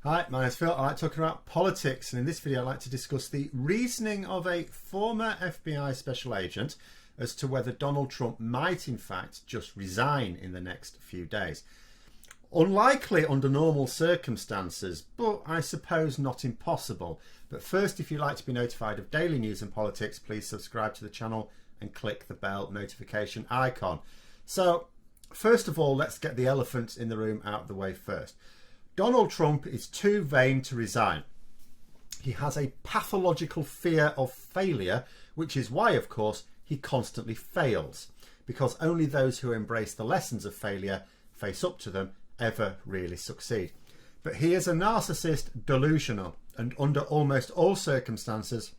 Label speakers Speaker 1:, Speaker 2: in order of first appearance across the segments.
Speaker 1: Hi, my name's Phil. I like talking about politics, and in this video I'd like to discuss the reasoning of a former FBI special agent as to whether Donald Trump might in fact just resign in the next few days. Unlikely under normal circumstances, but I suppose not impossible. But first, if you'd like to be notified of daily news and politics, please subscribe to the channel and click the bell notification icon. So, first of all, let's get the elephant in the room out of the way first. Donald Trump is too vain to resign. He has a pathological fear of failure, which is why, of course, he constantly fails, because only those who embrace the lessons of failure, face up to them, ever really succeed. But he is a narcissist, delusional, and under almost all circumstances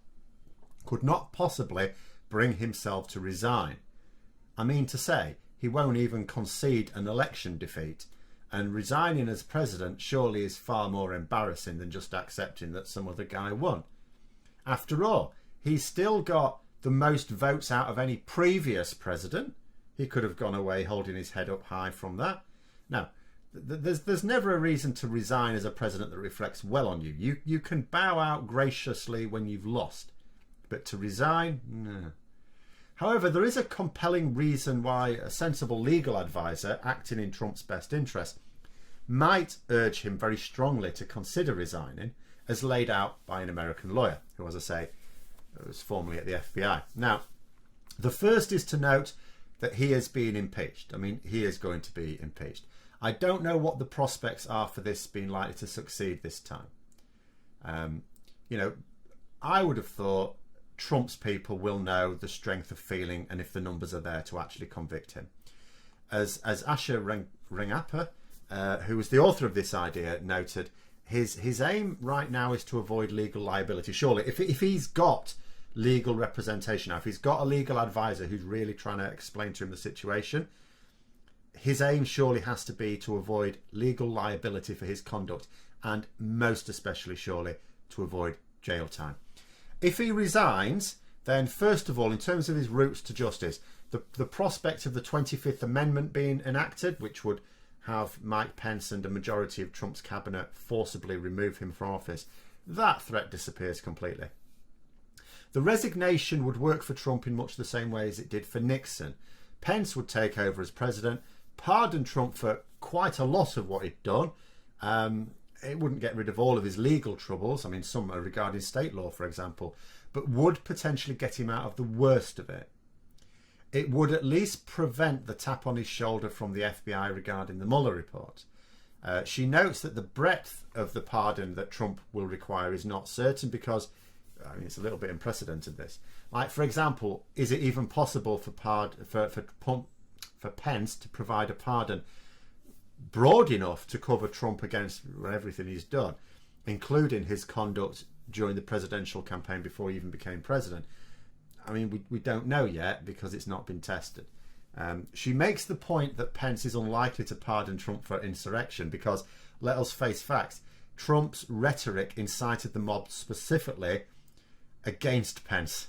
Speaker 1: could not possibly bring himself to resign. I mean to say, he won't even concede an election defeat. And resigning as president surely is far more embarrassing than just accepting that some other guy won. After all, he's still got the most votes out of any previous president. He could have gone away holding his head up high from that. Now, there's never a reason to resign as a president that reflects well on you. You can bow out graciously when you've lost. But to resign? No. However, there is a compelling reason why a sensible legal advisor acting in Trump's best interest might urge him very strongly to consider resigning, as laid out by an American lawyer, who, as I say, was formerly at the FBI. Now, the first is to note that he is being impeached. I mean, he is going to be impeached. I don't know what the prospects are for this being likely to succeed this time. I would have thought Trump's people will know the strength of feeling and if the numbers are there to actually convict him. As Asher Rengappa, who was the author of this idea, noted, his aim right now is to avoid legal liability. Surely, if he's got legal representation now, if he's got a legal advisor who's really trying to explain to him the situation, his aim surely has to be to avoid legal liability for his conduct, and most especially surely to avoid jail time. If he resigns, then first of all, in terms of his routes to justice, the prospect of the 25th Amendment being enacted, which would have Mike Pence and a majority of Trump's cabinet forcibly remove him from office, that threat disappears completely. The resignation would work for Trump in much the same way as it did for Nixon. Pence would take over as president, pardon Trump for quite a lot of what he'd done. It wouldn't get rid of all of his legal troubles. I mean, some are regarding state law, for example, but would potentially get him out of the worst of it. It would at least prevent the tap on his shoulder from the FBI regarding the Mueller report. She notes that the breadth of the pardon that Trump will require is not certain because, I mean, it's a little bit unprecedented, this. Like, for example, is it even possible for Pence to provide a pardon broad enough to cover Trump against everything he's done, including his conduct during the presidential campaign before he even became president? I mean, we don't know yet because it's not been tested. She makes the point that Pence is unlikely to pardon Trump for insurrection because, let us face facts, Trump's rhetoric incited the mob specifically against Pence.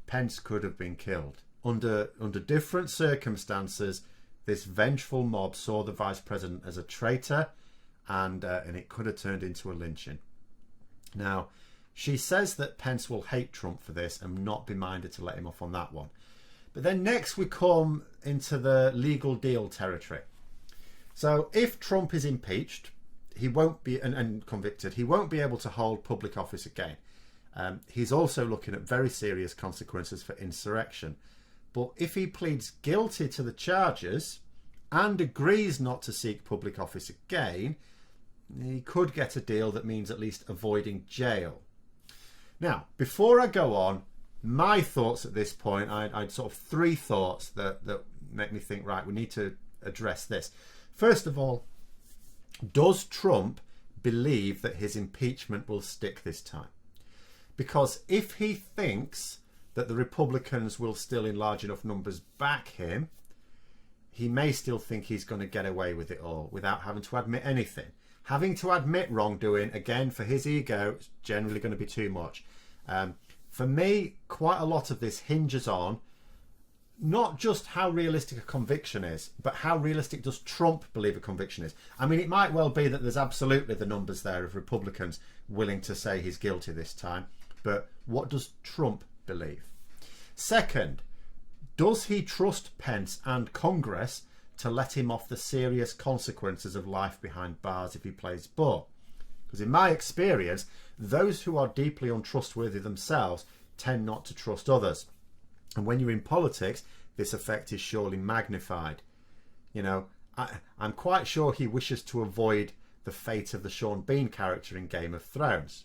Speaker 1: Pence could have been killed. Under different circumstances, this vengeful mob saw the vice president as a traitor, and it could have turned into a lynching. Now, she says that Pence will hate Trump for this and not be minded to let him off on that one. But then next we come into the legal deal territory. So if Trump is impeached, he won't be and convicted, he won't be able to hold public office again. He's also looking at very serious consequences for insurrection. But if he pleads guilty to the charges and agrees not to seek public office again, he could get a deal that means at least avoiding jail. Now, before I go on, my thoughts at this point, I'd sort of three thoughts that make me think, right, we need to address this. First of all, does Trump believe that his impeachment will stick this time? Because if he thinks that the Republicans will still in large enough numbers back him, he may still think he's going to get away with it all without having to admit anything. Having to admit wrongdoing, again, for his ego, is generally going to be too much. For me, quite a lot of this hinges on not just how realistic a conviction is, but how realistic does Trump believe a conviction is. I mean, it might well be that there's absolutely the numbers there of Republicans willing to say he's guilty this time, but what does Trump believe? Second, does he trust Pence and Congress to let him off the serious consequences of life behind bars if he plays ball? Because in my experience, those who are deeply untrustworthy themselves tend not to trust others. And when you're in politics, this effect is surely magnified. You know, I'm quite sure he wishes to avoid the fate of the Sean Bean character in Game of Thrones.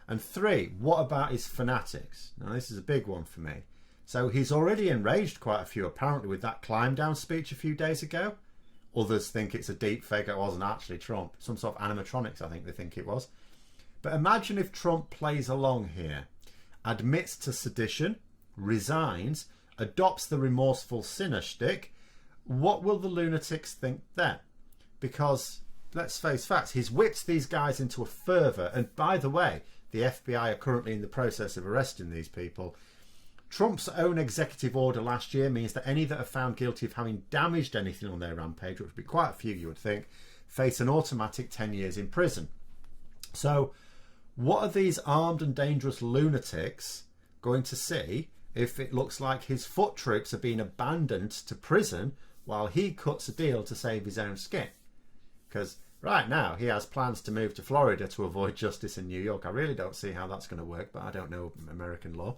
Speaker 1: And three, what about his fanatics? Now, this is a big one for me. So he's already enraged quite a few, apparently, with that climb down speech a few days ago. Others think it's a deep fake. It wasn't actually Trump. Some sort of animatronics, I think they think it was. But imagine if Trump plays along here, admits to sedition, resigns, adopts the remorseful sinner shtick. What will the lunatics think then? Because, let's face facts, he's whipped these guys into a fervour. And by the way, the FBI are currently in the process of arresting these people. Trump's own executive order last year means that any that are found guilty of having damaged anything on their rampage, which would be quite a few you would think, face an automatic 10 years in prison. So what are these armed and dangerous lunatics going to see if it looks like his foot troops are being abandoned to prison while he cuts a deal to save his own skin? Because right now he has plans to move to Florida to avoid justice in New York. I really don't see how that's going to work, but I don't know American law.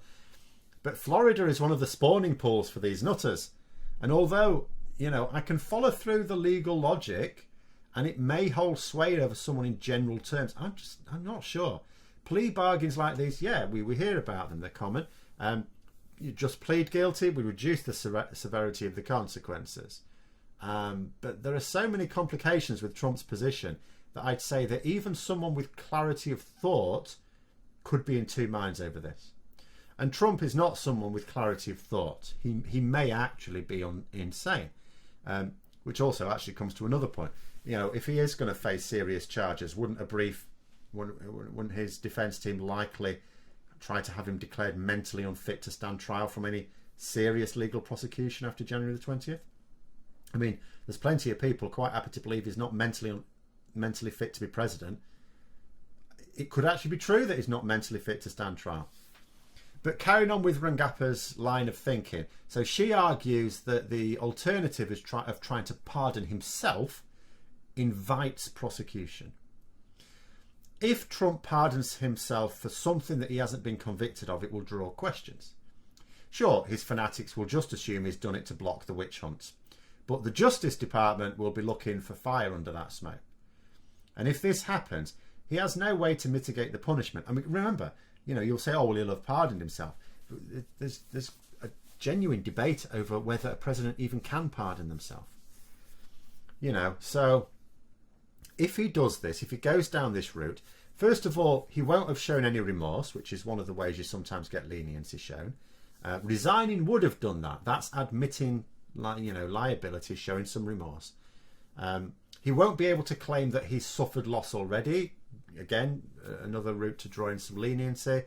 Speaker 1: But Florida is one of the spawning pools for these nutters. And although, you know, I can follow through the legal logic and it may hold sway over someone in general terms, I'm not sure. Plea bargains like these, yeah, we hear about them, they're common. You just plead guilty, we reduce the severity of the consequences. But there are so many complications with Trump's position that I'd say that even someone with clarity of thought could be in two minds over this. And Trump is not someone with clarity of thought. He may actually be insane, which also actually comes to another point. You know, if he is going to face serious charges, wouldn't his defence team likely try to have him declared mentally unfit to stand trial from any serious legal prosecution after January the 20th? I mean, there's plenty of people quite happy to believe he's not mentally fit to be president. It could actually be true that he's not mentally fit to stand trial. But carrying on with Rangapa's line of thinking, so she argues that the alternative of trying to pardon himself invites prosecution. If Trump pardons himself for something that he hasn't been convicted of, it will draw questions. Sure, his fanatics will just assume he's done it to block the witch hunts, but the Justice Department will be looking for fire under that smoke. And if this happens, he has no way to mitigate the punishment. I mean, remember, you know, you'll say, oh, well, he'll have pardoned himself. There's a genuine debate over whether a president even can pardon themselves. You know, so if he does this, if he goes down this route, first of all, he won't have shown any remorse, which is one of the ways you sometimes get leniency shown. Resigning would have done that. That's admitting, liability, showing some remorse. He won't be able to claim that he's suffered loss already. Again, another route to draw in some leniency.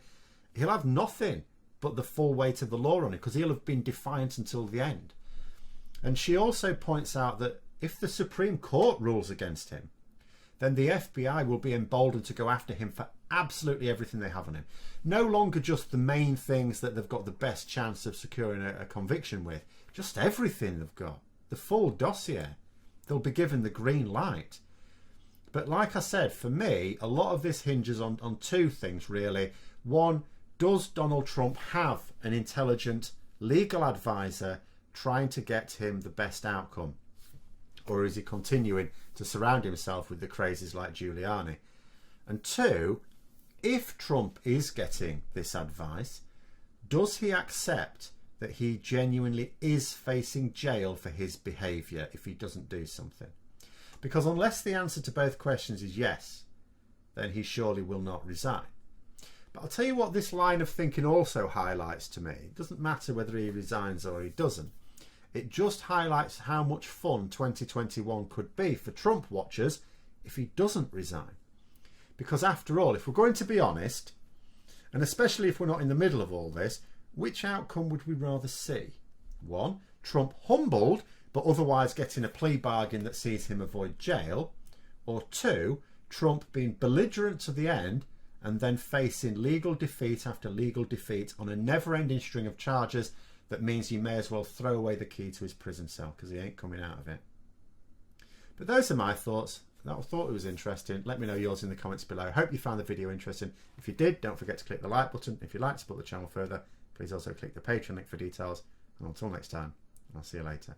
Speaker 1: He'll have nothing but the full weight of the law on him because he'll have been defiant until the end. And she also points out that if the Supreme Court rules against him, then the FBI will be emboldened to go after him for absolutely everything they have on him. No longer just the main things that they've got the best chance of securing a conviction with, just everything they've got, the full dossier. They'll be given the green light. But like I said, for me, a lot of this hinges on two things, really. One, does Donald Trump have an intelligent legal advisor trying to get him the best outcome? Or is he continuing to surround himself with the crazies like Giuliani? And two, if Trump is getting this advice, does he accept that he genuinely is facing jail for his behaviour if he doesn't do something? Because unless the answer to both questions is yes, then he surely will not resign. But I'll tell you what this line of thinking also highlights to me. It doesn't matter whether he resigns or he doesn't. It just highlights how much fun 2021 could be for Trump watchers if he doesn't resign. Because after all, if we're going to be honest, and especially if we're not in the middle of all this, which outcome would we rather see? 1. Trump humbled, but otherwise getting a plea bargain that sees him avoid jail. Or 2. Trump being belligerent to the end and then facing legal defeat after legal defeat on a never-ending string of charges that means you may as well throw away the key to his prison cell because he ain't coming out of it. But those are my thoughts. I thought it was interesting. Let me know yours in the comments below. Hope you found the video interesting. If you did, don't forget to click the like button. If you'd like to support the channel further, please also click the Patreon link for details. And until next time, I'll see you later.